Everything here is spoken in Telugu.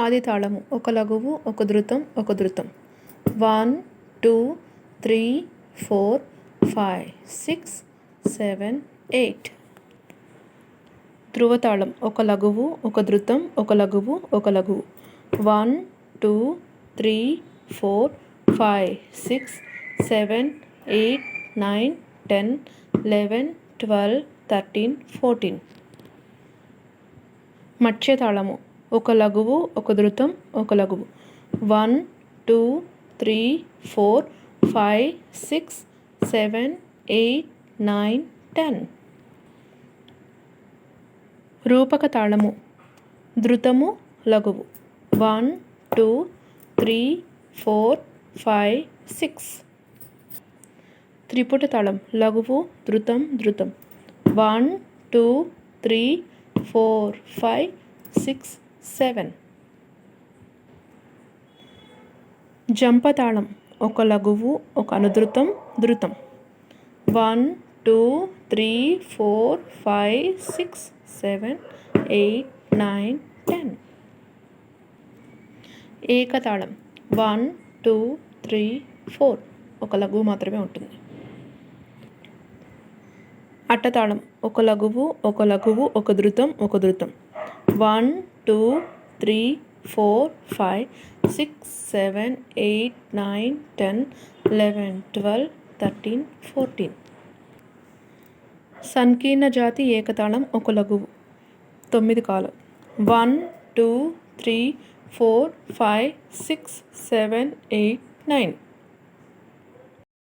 ఆది తాళము ఒక లఘువు ఒక ధృతం ఒక ధృతం 1 2 3 4 5 6 7 8. ధ్రువతాళం ఒక లఘువు ఒక ధృతం ఒక లఘువు ఒక లఘువు 1 2 3 4 5 6 7 8 9 10 11 12 13 14. మత్స్యతాళము ఒక లఘువు ఒక ధృతం ఒక లఘువు 1 2 3 4 5 6 7 8 9 10. రూపక తాళము ధృతము లఘువు 1 2 3 4 5 6. త్రిపుట తాళం లఘువు ధృతం ధృతం 1 2 3 4 5 6 7. జంపతాళం ఒక లఘువు ఒక అనుధృతం ధృతం 1 2 3 4 5 6 7 8 9 10. ఏకతాళం 1 2 3 4 ఒక లఘువు మాత్రమే ఉంటుంది. అట్టతాళం ఒక లఘువు ఒక లఘువు ఒక ధృతం ఒక ధృతం 1 2 3 4 5 6 7 8 9 10 11 12 13 14. సంకీర్ణ జాతి ఏకతాళం ఒక లఘువు 9 కాలం 1 2 3 4 5 6 7 8 9.